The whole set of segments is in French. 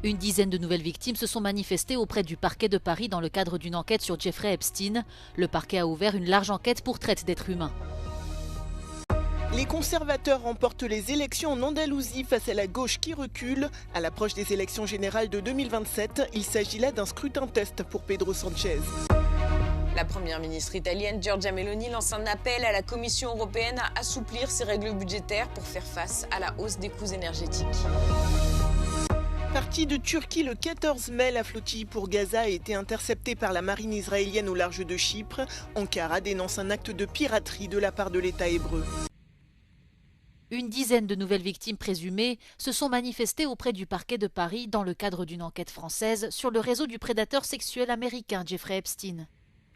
Une dizaine de nouvelles victimes se sont manifestées auprès du parquet de Paris dans le cadre d'une enquête sur Jeffrey Epstein. Le parquet a ouvert une large enquête pour traite d'êtres humains. Les conservateurs remportent les élections en Andalousie face à la gauche qui recule. À l'approche des élections générales de 2027, il s'agit là d'un scrutin-test pour Pedro Sánchez. La première ministre italienne Giorgia Meloni lance un appel à la Commission européenne à assouplir ses règles budgétaires pour faire face à la hausse des coûts énergétiques. Partie de Turquie le 14 mai, la flottille pour Gaza a été interceptée par la marine israélienne au large de Chypre. Ankara dénonce un acte de piraterie de la part de l'État hébreu. Une dizaine de nouvelles victimes présumées se sont manifestées auprès du parquet de Paris dans le cadre d'une enquête française sur le réseau du prédateur sexuel américain Jeffrey Epstein.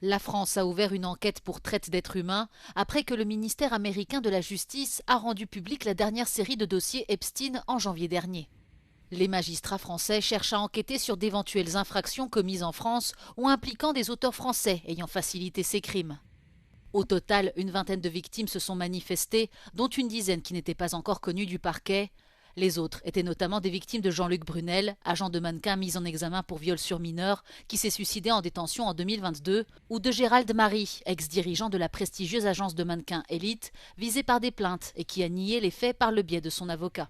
La France a ouvert une enquête pour traite d'êtres humains après que le ministère américain de la Justice a rendu publique la dernière série de dossiers Epstein en janvier dernier. Les magistrats français cherchent à enquêter sur d'éventuelles infractions commises en France ou impliquant des auteurs français ayant facilité ces crimes. Au total, une vingtaine de victimes se sont manifestées, dont une dizaine qui n'étaient pas encore connues du parquet. Les autres étaient notamment des victimes de Jean-Luc Brunel, agent de mannequin mis en examen pour viol sur mineur, qui s'est suicidé en détention en 2022, ou de Gérald Marie, ex-dirigeant de la prestigieuse agence de mannequins Elite, visé par des plaintes et qui a nié les faits par le biais de son avocat.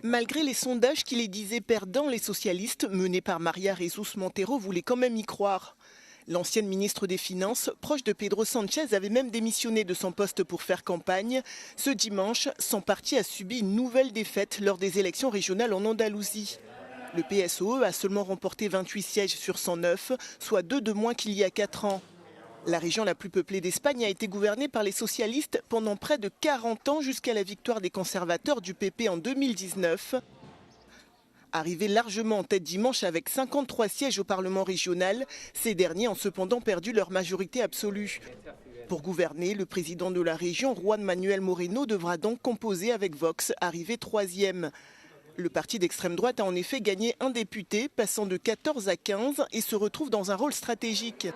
Malgré les sondages qui les disaient perdants, les socialistes, menés par María Jesús Montero, voulaient quand même y croire. L'ancienne ministre des Finances, proche de Pedro Sánchez, avait même démissionné de son poste pour faire campagne. Ce dimanche, son parti a subi une nouvelle défaite lors des élections régionales en Andalousie. Le PSOE a seulement remporté 28 sièges sur 109, soit 2 de moins qu'il y a 4 ans. La région la plus peuplée d'Espagne a été gouvernée par les socialistes pendant près de 40 ans jusqu'à la victoire des conservateurs du PP en 2019. Arrivés largement en tête dimanche avec 53 sièges au Parlement régional, ces derniers ont cependant perdu leur majorité absolue. Pour gouverner, le président de la région, Juan Manuel Moreno, devra donc composer avec Vox, arrivé 3e. Le parti d'extrême droite a en effet gagné un député, passant de 14 à 15 et se retrouve dans un rôle stratégique.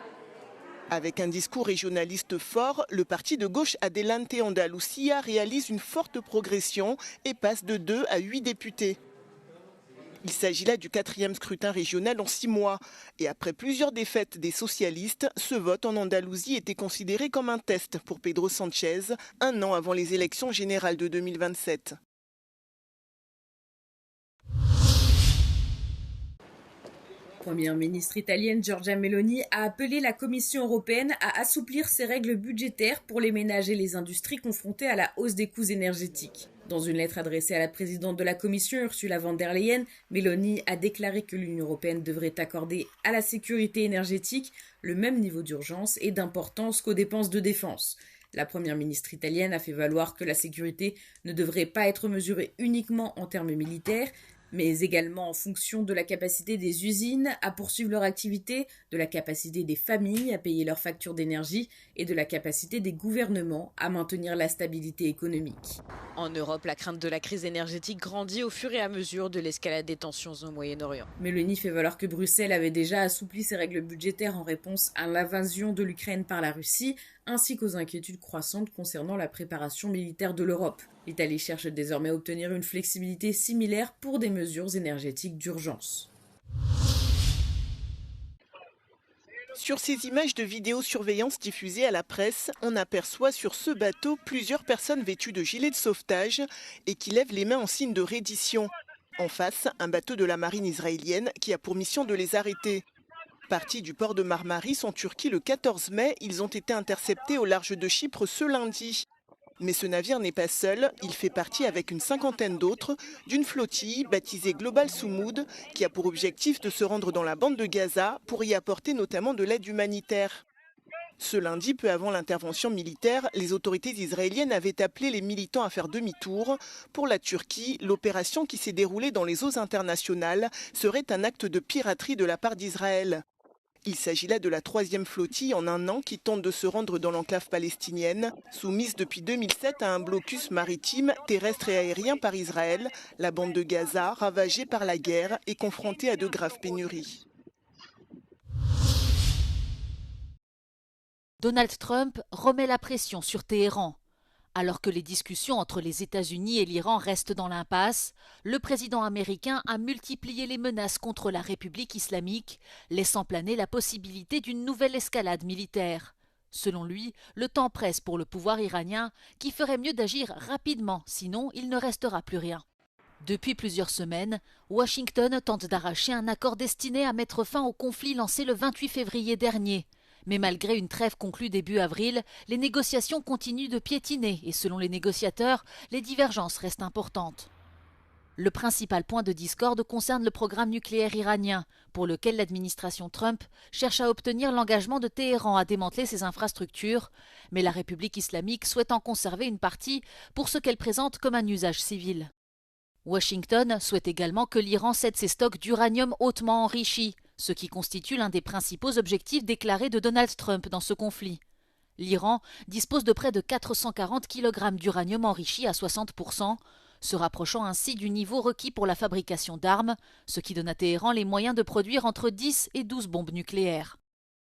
Avec un discours régionaliste fort, le parti de gauche Adelante Andalucía réalise une forte progression et passe de 2 à 8 députés. Il s'agit là du 4e scrutin régional en 6 mois. Et après plusieurs défaites des socialistes, ce vote en Andalousie était considéré comme un test pour Pedro Sánchez, un an avant les élections générales de 2027. Première ministre italienne Giorgia Meloni a appelé la Commission européenne à assouplir ses règles budgétaires pour les ménages et les industries confrontées à la hausse des coûts énergétiques. Dans une lettre adressée à la présidente de la Commission, Ursula von der Leyen, Meloni a déclaré que l'Union européenne devrait accorder à la sécurité énergétique le même niveau d'urgence et d'importance qu'aux dépenses de défense. La première ministre italienne a fait valoir que la sécurité ne devrait pas être mesurée uniquement en termes militaires, mais également en fonction de la capacité des usines à poursuivre leur activité, de la capacité des familles à payer leurs factures d'énergie et de la capacité des gouvernements à maintenir la stabilité économique. En Europe, la crainte de la crise énergétique grandit au fur et à mesure de l'escalade des tensions au Moyen-Orient. Meloni fait valoir que Bruxelles avait déjà assoupli ses règles budgétaires en réponse à l'invasion de l'Ukraine par la Russie, ainsi qu'aux inquiétudes croissantes concernant la préparation militaire de l'Europe. L'Italie cherche désormais à obtenir une flexibilité similaire pour des mesures énergétiques d'urgence. Sur ces images de vidéosurveillance diffusées à la presse, on aperçoit sur ce bateau plusieurs personnes vêtues de gilets de sauvetage et qui lèvent les mains en signe de reddition. En face, un bateau de la marine israélienne qui a pour mission de les arrêter. Partis du port de Marmaris en Turquie le 14 mai, ils ont été interceptés au large de Chypre ce lundi. Mais ce navire n'est pas seul, il fait partie avec une cinquantaine d'autres d'une flottille baptisée Global Soumoud qui a pour objectif de se rendre dans la bande de Gaza pour y apporter notamment de l'aide humanitaire. Ce lundi, peu avant l'intervention militaire, les autorités israéliennes avaient appelé les militants à faire demi-tour. Pour la Turquie, l'opération qui s'est déroulée dans les eaux internationales serait un acte de piraterie de la part d'Israël. Il s'agit là de la 3e flottille en un an qui tente de se rendre dans l'enclave palestinienne, soumise depuis 2007 à un blocus maritime, terrestre et aérien par Israël, la bande de Gaza, ravagée par la guerre et confrontée à de graves pénuries. Donald Trump remet la pression sur Téhéran. Alors que les discussions entre les États-Unis et l'Iran restent dans l'impasse, le président américain a multiplié les menaces contre la République islamique, laissant planer la possibilité d'une nouvelle escalade militaire. Selon lui, le temps presse pour le pouvoir iranien, qui ferait mieux d'agir rapidement, sinon il ne restera plus rien. Depuis plusieurs semaines, Washington tente d'arracher un accord destiné à mettre fin au conflit lancé le 28 février dernier. Mais malgré une trêve conclue début avril, les négociations continuent de piétiner et selon les négociateurs, les divergences restent importantes. Le principal point de discorde concerne le programme nucléaire iranien, pour lequel l'administration Trump cherche à obtenir l'engagement de Téhéran à démanteler ses infrastructures, mais la République islamique souhaite en conserver une partie pour ce qu'elle présente comme un usage civil. Washington souhaite également que l'Iran cède ses stocks d'uranium hautement enrichi, ce qui constitue l'un des principaux objectifs déclarés de Donald Trump dans ce conflit. L'Iran dispose de près de 440 kg d'uranium enrichi à 60%, se rapprochant ainsi du niveau requis pour la fabrication d'armes, ce qui donne à Téhéran les moyens de produire entre 10 et 12 bombes nucléaires.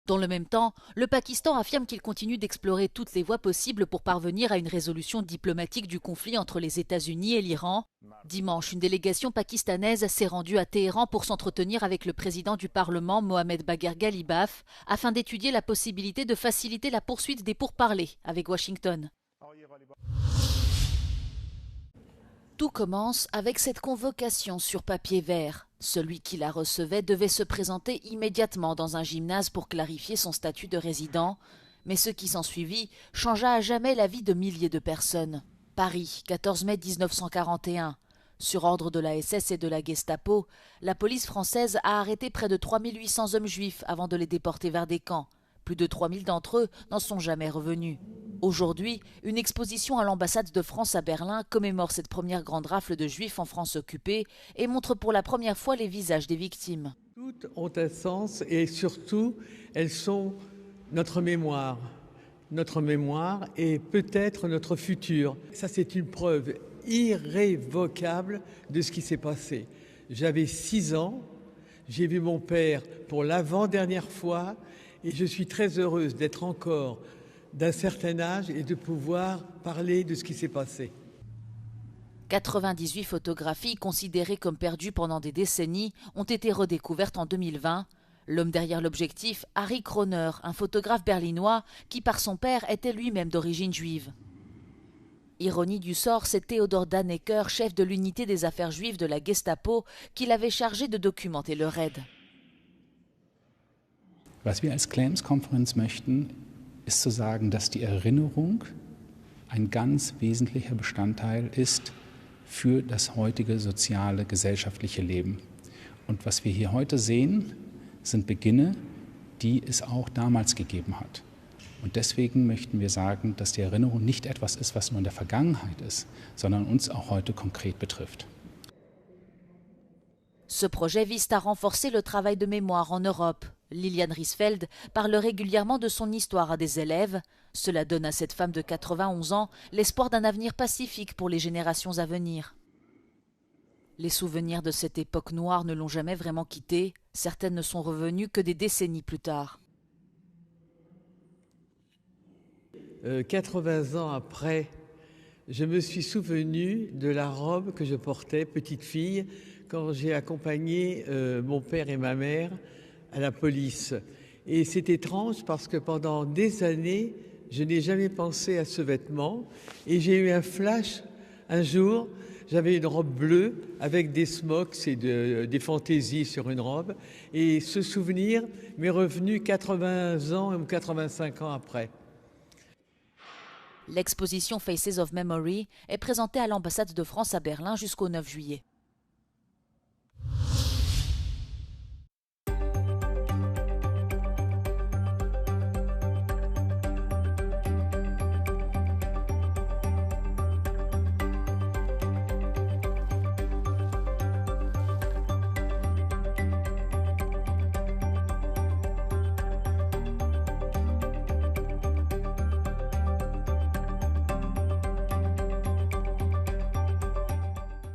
Dans le même temps, le Pakistan affirme qu'il continue d'explorer toutes les voies possibles pour parvenir à une résolution diplomatique du conflit entre les États-Unis et l'Iran. Dimanche, une délégation pakistanaise s'est rendue à Téhéran pour s'entretenir avec le président du Parlement, Mohamed Bagher Ghalibaf, afin d'étudier la possibilité de faciliter la poursuite des pourparlers avec Washington. Tout commence avec cette convocation sur papier vert. Celui qui la recevait devait se présenter immédiatement dans un gymnase pour clarifier son statut de résident, mais ce qui s'ensuivit changea à jamais la vie de milliers de personnes. Paris, 14 mai 1941. Sur ordre de la SS et de la Gestapo, la police française a arrêté près de 3800 hommes juifs avant de les déporter vers des camps. Plus de 3000 d'entre eux n'en sont jamais revenus. Aujourd'hui, une exposition à l'ambassade de France à Berlin commémore cette première grande rafle de juifs en France occupée et montre pour la première fois les visages des victimes. Toutes ont un sens et surtout, elles sont notre mémoire et peut-être notre futur. Ça, c'est une preuve irrévocable de ce qui s'est passé. J'avais 6 ans, j'ai vu mon père pour l'avant-dernière fois et je suis très heureuse d'être encore d'un certain âge et de pouvoir parler de ce qui s'est passé. 98 photographies considérées comme perdues pendant des décennies ont été redécouvertes en 2020. L'homme derrière l'objectif, Harry Kroner, un photographe berlinois qui par son père était lui-même d'origine juive. Ironie du sort, c'est Theodor Dannecker, chef de l'unité des affaires juives de la Gestapo, qui l'avait chargé de documenter le raid. Was wir als Claims-Konferenz möchten, ist zu sagen, dass die Erinnerung ein ganz wesentlicher Bestandteil ist für das heutige soziale, gesellschaftliche Leben. Und was wir hier heute sehen, sind Beginne, die es auch damals gegeben hat. Und deswegen möchten wir sagen, dass die Erinnerung nicht etwas ist, was nur in der Vergangenheit ist, sondern uns auch heute konkret betrifft. Ce projet vise à renforcer le travail de mémoire en Europe. Liliane Riesfeld parle régulièrement de son histoire à des élèves. Cela donne à cette femme de 91 ans l'espoir d'un avenir pacifique pour les générations à venir. Les souvenirs de cette époque noire ne l'ont jamais vraiment quittée. Certaines ne sont revenues que des décennies plus tard. 80 ans après, je me suis souvenu de la robe que je portais, petite fille, quand j'ai accompagné mon père et ma mère à la police. Et c'est étrange parce que pendant des années, je n'ai jamais pensé à ce vêtement. Et j'ai eu un flash un jour, j'avais une robe bleue avec des smocks et des fantaisies sur une robe. Et ce souvenir m'est revenu 80 ans ou 85 ans après. L'exposition Faces of Memory est présentée à l'ambassade de France à Berlin jusqu'au 9 juillet.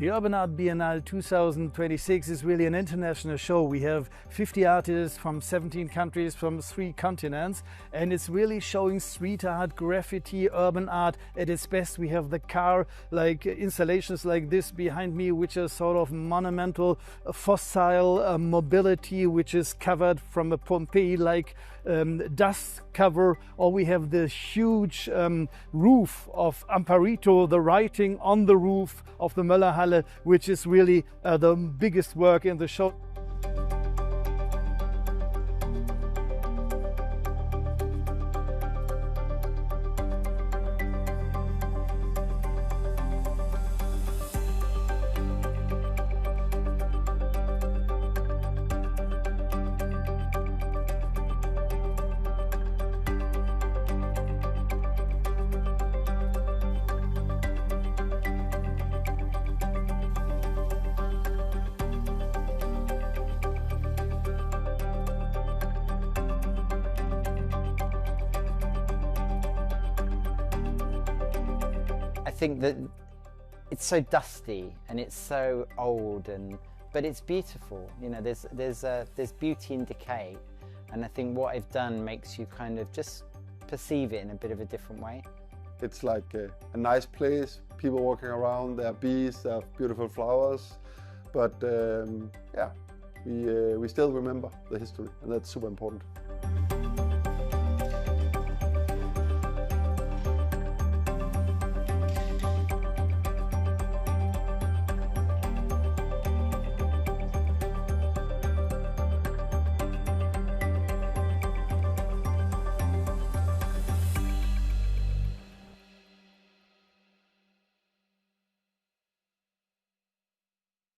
The Urban Art Biennale 2026 is really an international show. We have 50 artists from 17 countries from 3 continents, and it's really showing street art, graffiti, urban art at its best. We have the car-like installations like this behind me, which are sort of monumental fossil mobility, which is covered from a Pompeii-like dust cover, or we have the huge roof of Amparito, the writing on the roof of the Möllerhalle, which is really the biggest work in the show. I think that it's so dusty and it's so old, but it's beautiful. You know, there's beauty in decay, and I think what I've done makes you kind of just perceive it in a bit of a different way. It's like a nice place, people walking around, there are bees, there are beautiful flowers, but yeah, we still remember the history, and that's super important.